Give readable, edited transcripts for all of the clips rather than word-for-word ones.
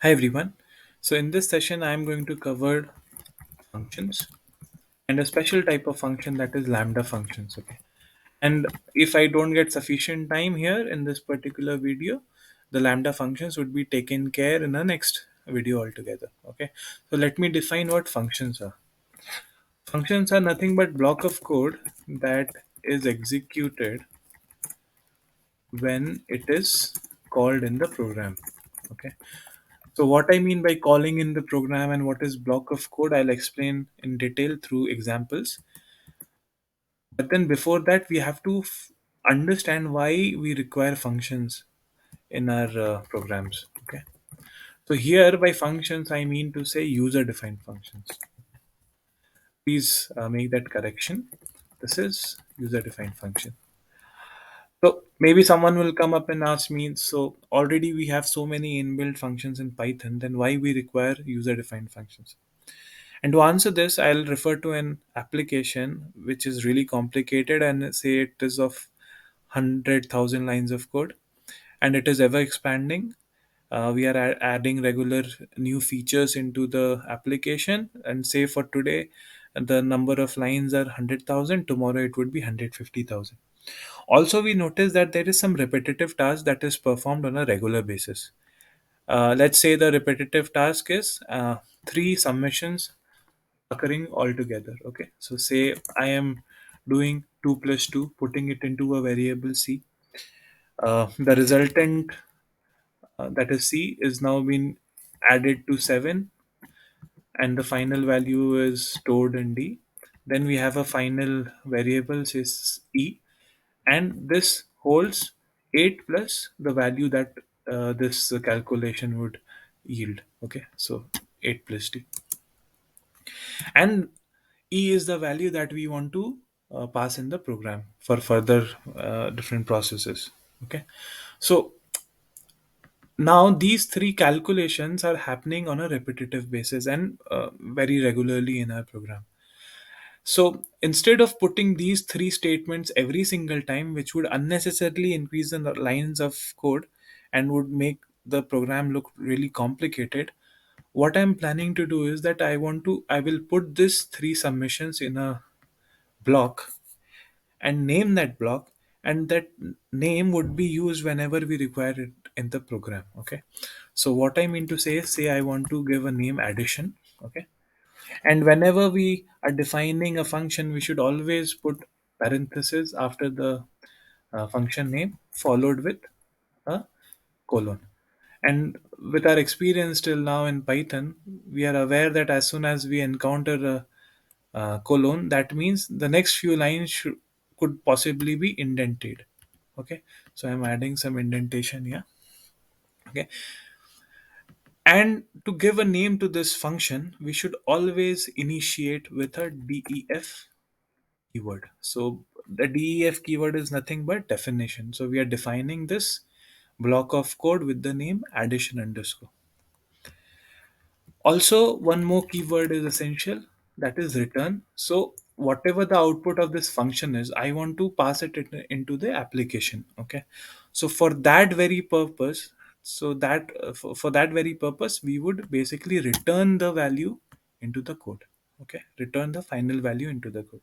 Hi everyone. So in this session I am going to cover functions and a special type of function that is lambda functions. Okay. And if I don't get sufficient time here in this particular video, the lambda functions would be taken care in the next video altogether. Okay. So let me define what functions are. Functions are nothing but block of code that is executed when it is called in the program. Okay. So what I mean by calling in the program and what is block of code, I'll explain in detail through examples. But then before that, we have to understand why we require functions in our programs. Okay. So here by functions, I mean to say user-defined functions. Please make that correction. This is user-defined function. So maybe someone will come up and ask me, so already we have so many inbuilt functions in Python, then why we require user-defined functions? And to answer this, I'll refer to an application which is really complicated and say it is of 100,000 lines of code and it is ever expanding. We are adding regular new features into the application, and say for today, the number of lines are 100,000, tomorrow it would be 150,000. Also, we notice that there is some repetitive task that is performed on a regular basis. Let's say the repetitive task is three submissions occurring all together. Okay, so say I am doing 2 plus 2, putting it into a variable c. The resultant, that is c, is now been added to 7, and the final value is stored in d. Then we have a final variable says e, and this holds 8 plus the value that this calculation would yield. Okay, so 8 plus d, and e is the value that we want to pass in the program for further different processes. Okay, so now these three calculations are happening on a repetitive basis and very regularly in our program. So instead of putting these three statements every single time, which would unnecessarily increase the lines of code and would make the program look really complicated, what I'm planning to do is that I will put this three submissions in a block and name that block, and that name would be used whenever we require it in the program. Okay, so what I mean to say is, say I want to give a name addition. Okay, and whenever we are defining a function, we should always put parenthesis after the function name followed with a colon. And with our experience till now in Python, we are aware that as soon as we encounter a colon, that means the next few lines could possibly be indented. Okay, so I'm adding some indentation here. Okay, and to give a name to this function, we should always initiate with a def keyword. So the def keyword is nothing but definition. So we are defining this block of code with the name addition underscore. Also, one more keyword is essential, that is return. So whatever the output of this function is, I want to pass it into the application. Okay, so for that very purpose, for that very purpose, we would basically return the value into the code. Okay, return the final value into the code.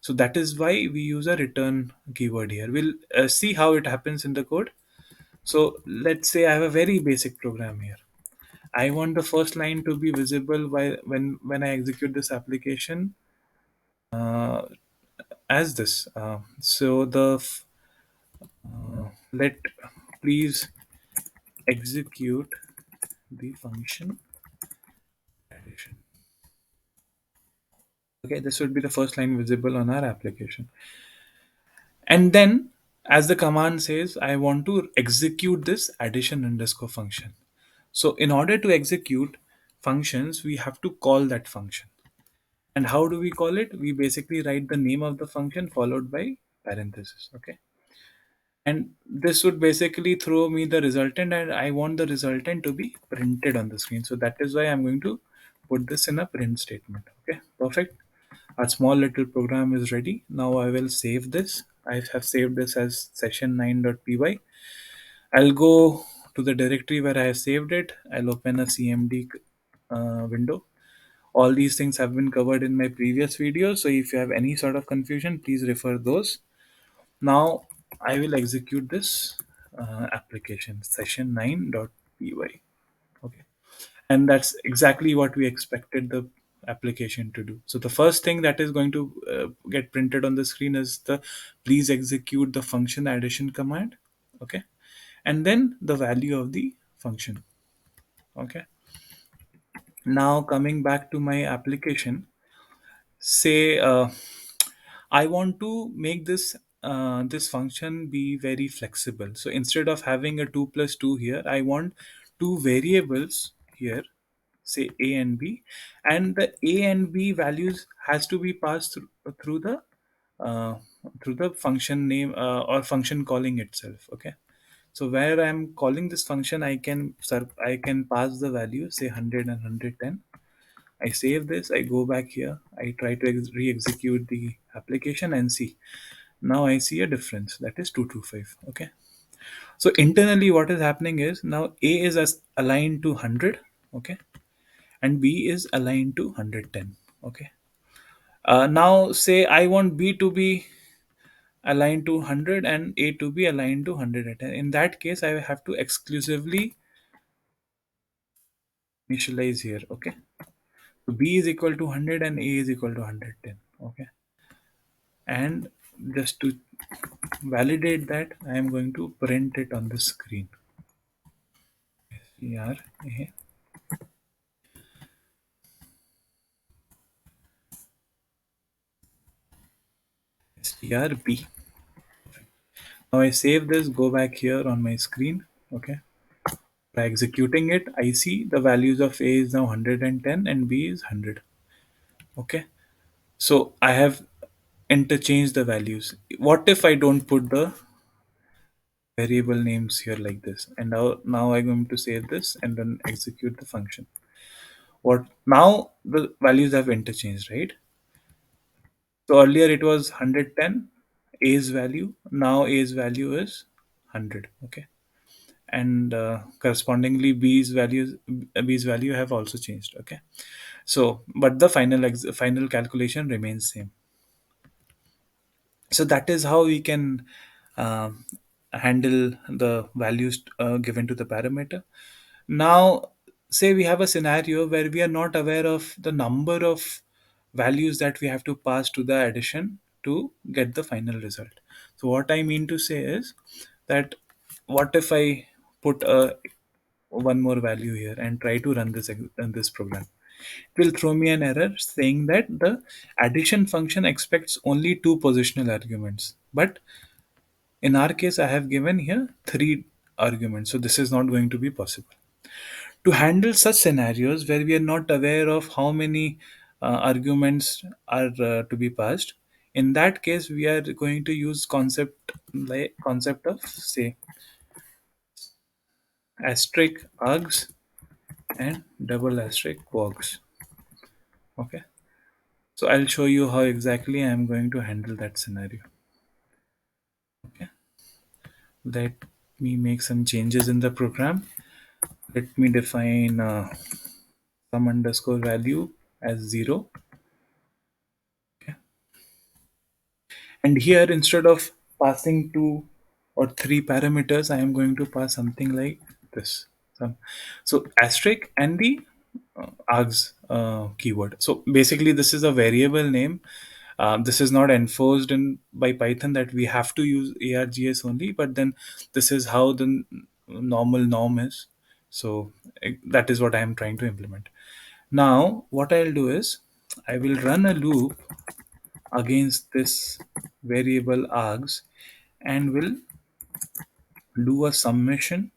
So that is why we use a return keyword here. We'll see how it happens in the code. So let's say I have a very basic program here. I want the first line to be visible while when I execute this application uh, as this. So let please execute the function addition. Okay, this would be the first line visible on our application. And then, as the command says, I want to execute this addition underscore function. So in order to execute functions, we have to call that function. And how do we call it? We basically write the name of the function followed by parenthesis. Okay. And this would basically throw me the resultant, and I want the resultant to be printed on the screen. So that is why I'm going to put this in a print statement. Okay, perfect. Our small little program is ready. Now I will save this. I have saved this as session9.py. I'll go to the directory where I have saved it. I'll open a CMD window. All these things have been covered in my previous video. So if you have any sort of confusion, please refer those. Now I will execute this application session9.py. Okay. And that's exactly what we expected the application to do. So the first thing that is going to get printed on the screen is the please execute the function addition command. Okay. And then the value of the function. Okay. Now coming back to my application, say I want to make this function be very flexible. So instead of having a 2 plus 2 here, I want two variables here, say a and b, and the a and b values has to be passed through the uh, through the function name or function calling itself. Okay. So where I'm calling this function, I can pass the value, say 100 and 110. I save this, I go back here, I try to re-execute the application and see. Now I see a difference, that is 225. Okay. So internally what is happening is now A is as aligned to 100, okay, and B is aligned to 110. Okay. Now say I want B to be aligned to 100 and A to be aligned to 110. In that case, I have to exclusively initialize here. Okay. So B is equal to 100 and A is equal to 110. Okay. And just to validate that, I am going to print it on the screen. STR A STR B. Now I save this, go back here on my screen. Okay. By executing it, I see the values of A is now 110 and B is 100. Okay. So I have interchanged the values. What if I don't put the variable names here like this? And now I'm going to save this and then execute the function. What now the values have interchanged, right? So earlier it was 110 A's value. Now A's value is 100. Okay. And correspondingly B's value have also changed. Okay. So but the final calculation remains same. So that is how we can um, handle the values given to the parameter. Now say we have a scenario where we are not aware of the number of values that we have to pass to the addition to get the final result. So what I mean to say is that what if I put one more value here and try to run this program? It will throw me an error saying that the addition function expects only two positional arguments. But in our case, I have given here three arguments. So this is not going to be possible. To handle such scenarios where we are not aware of how many arguments are to be passed, in that case, we are going to use concept of say asterisk args and double asterisk kwargs. Okay. So I'll show you how exactly I am going to handle that scenario. Okay. Let me make some changes in the program. Let me define some underscore value as 0. Okay. And here instead of passing two or three parameters, I am going to pass something like this. So asterisk and the args keyword. So basically this is a variable name. This is not enforced in by Python that we have to use args only, but then this is how the normal norm is. So that is what I am trying to implement. Now what I'll do is I will run a loop against this variable args and will do a summation.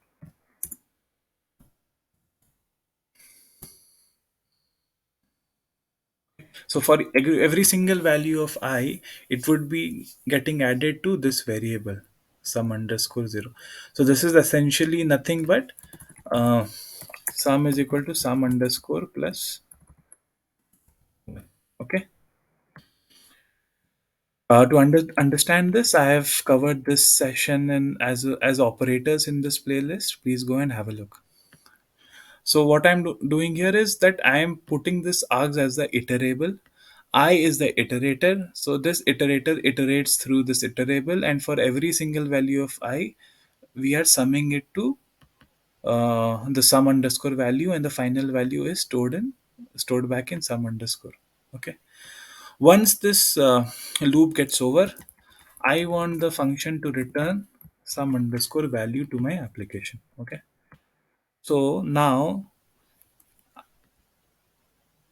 So for every single value of I, it would be getting added to this variable sum underscore 0. So this is essentially nothing but uh, sum is equal to sum underscore plus 1. Okay. Understand this, I have covered this session in as operators in this playlist. Please go and have a look. So what I'm doing here is that I am putting this args as the iterable. I is the iterator. So this iterator iterates through this iterable, and for every single value of I, we are summing it to the sum underscore value, and the final value is stored back in sum underscore. Okay. Once this loop gets over, I want the function to return some underscore value to my application. Okay. So now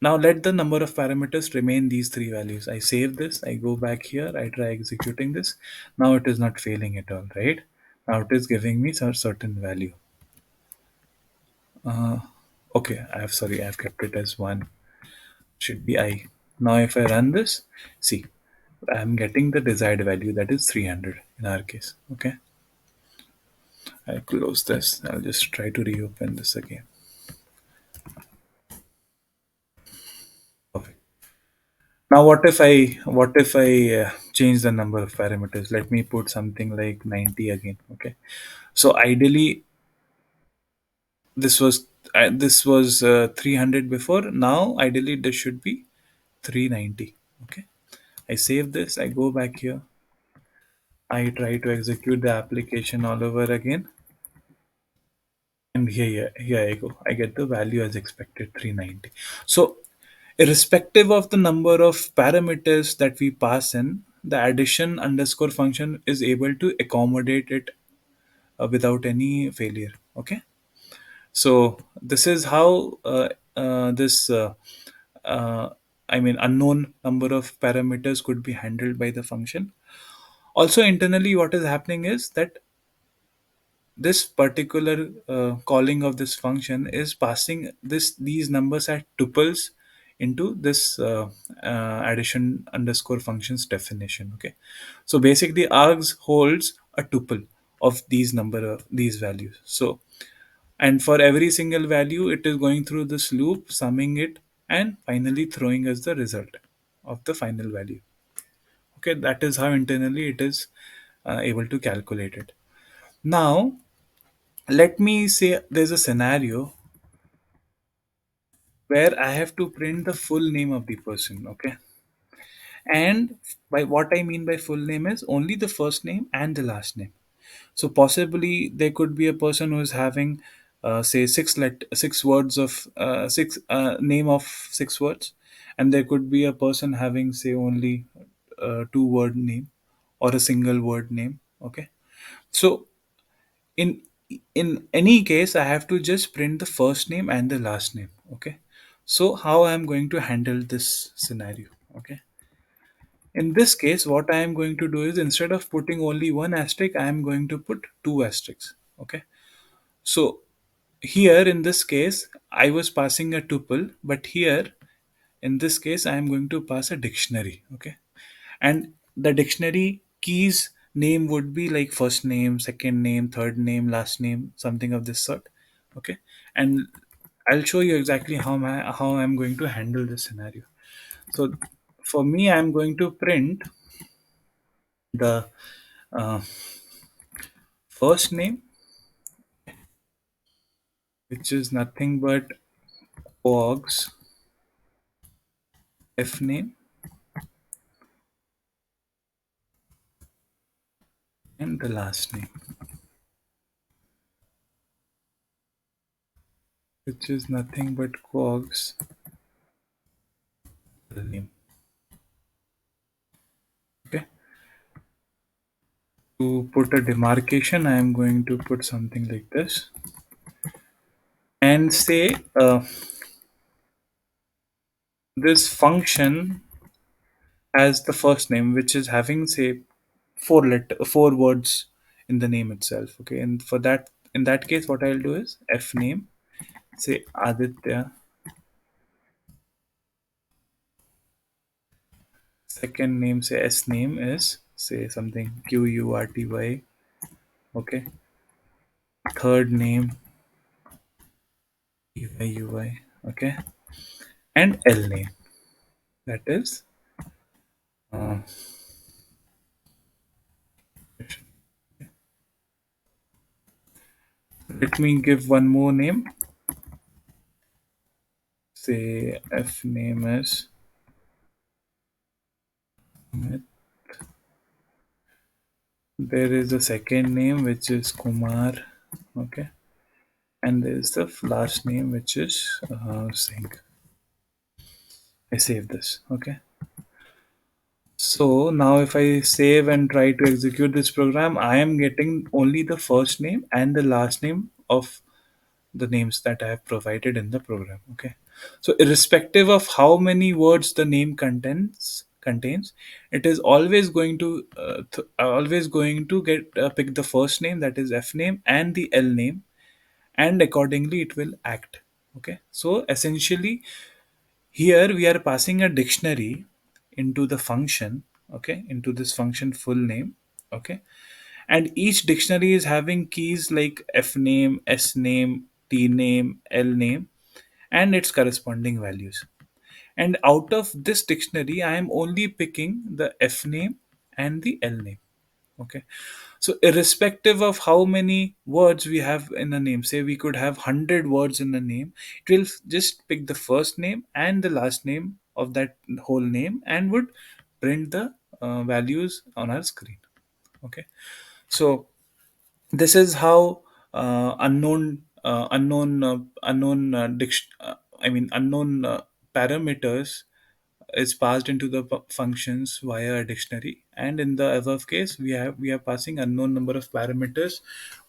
let the number of parameters remain these three values. I save this, I go back here, I try executing this. Now it is not failing at all, right? Now it is giving me some certain value. Uh, okay, I've kept it as one. Should be I. Now if I run this, see, I'm getting the desired value, that is 300 in our case. Okay. I close this. I'll just try to reopen this again. Perfect. Now what if I change the number of parameters? Let me put something like 90 again. Okay. So ideally this was 300 before. Now ideally this should be 390. Okay. I save this. I go back here. I try to execute the application all over again. And here I go. I get the value as expected, 390. So irrespective of the number of parameters that we pass in, the addition underscore function is able to accommodate it without any failure. Okay. So this is how this uh, I mean unknown number of parameters could be handled by the function. Also internally, what is happening is that this particular calling of this function is passing these numbers as tuples into this addition underscore functions definition. Okay. So basically args holds a tuple of these values. So and for every single value it is going through this loop, summing it, and finally throwing us the result of the final value. Okay, that is how internally it is able to calculate it. Now let me say there's a scenario where I have to print the full name of the person. Okay. And by what I mean by full name is only the first name and the last name. So possibly there could be a person who is having say six words of six name of six words, and there could be a person having say only two word name or a single word name. Okay. So in in any case I have to just print the first name and the last name. Okay. So how I'm going to handle this scenario? Okay. In this case what I am going to do is instead of putting only one asterisk I am going to put two asterisks. Okay. So here in this case I was passing a tuple, but here in this case I am going to pass a dictionary. Okay. And the dictionary keys name would be like first name, second name, third name, last name, something of this sort. Okay. And I'll show you exactly how I'm going to handle this scenario. So for me I'm going to print the uh, first name, which is nothing but kwargs f name, and the last name, which is nothing but kwargs name. Okay. To put a demarcation, I am going to put something like this and say this function as the first name, which is having say four words in the name itself. Okay. And for that, in that case, what I'll do is f name, say Aditya. Second name, say S name is say something QURTY. Okay. Third name UIUI. Okay. And L name, that is Let me give one more name. Say f name is Amit. There is a second name which is Kumar. Okay. And there is the last name which is Singh. I save this. Okay. So now if I save and try to execute this program, I am getting only the first name and the last name of the names that I have provided in the program. Okay. So irrespective of how many words the name contains, it is always going to always going to get pick the first name, that is f name, and the l name, and accordingly it will act. Okay. So essentially here we are passing a dictionary into the function, okay, into this function full name, okay, and each dictionary is having keys like f name, s name, t name, l name, and its corresponding values. And out of this dictionary, I am only picking the f name and the l name. Okay. So irrespective of how many words we have in a name, say we could have 100 words in a name, it will just pick the first name and the last name of that whole name and would print the values on our screen. Okay. So this is how unknown parameters is passed into the functions via a dictionary, and in the above case we are passing unknown number of parameters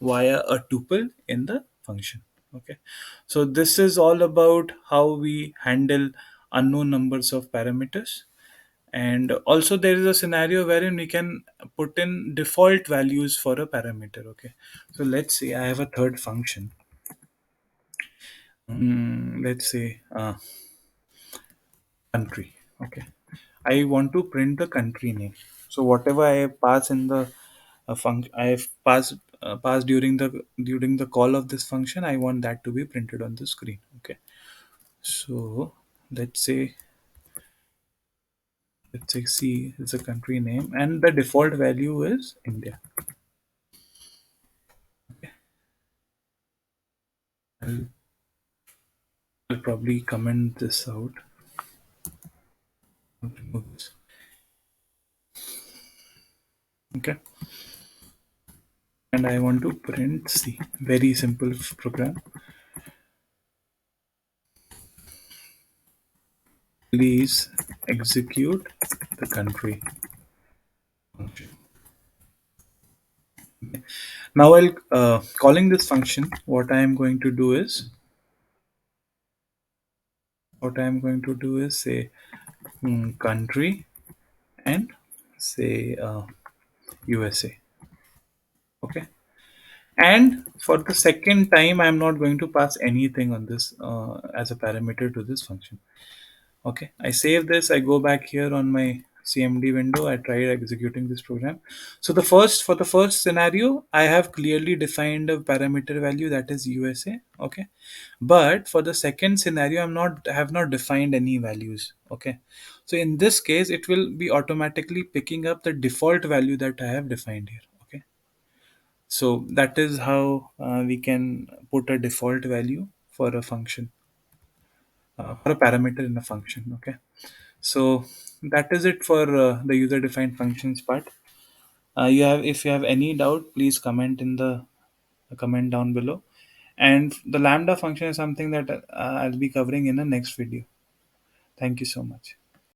via a tuple in the function. Okay, so this is all about how we handle unknown numbers of parameters. And also there is a scenario wherein we can put in default values for a parameter. Okay, so let's say I have a third function. Let's say country. Okay, I want to print the country name. So whatever I pass in the function, I have passed during the call of this function, I want that to be printed on the screen. Okay, so let's say C is a country name, and the default value is India. I'll, I'll probably comment this out. I'll remove this. Okay, and I want to print C. Very simple program. Please execute the country function. Now, while calling this function, what I am going to do is say country and say USA. Okay, and for the second time, I am not going to pass anything on this as a parameter to this function. Okay, I save this. I go back here on my CMD window. I try executing this program. So for the first scenario, I have clearly defined a parameter value, that is USA. Okay, but for the second scenario, have not defined any values. Okay, so in this case, it will be automatically picking up the default value that I have defined here. Okay, so that is how we can put a default value for a function, for a parameter in a function. Okay, so that is it for the user defined functions part. If you have any doubt, please comment in the comment down below. And the lambda function is something that I'll be covering in the next video. Thank you so much.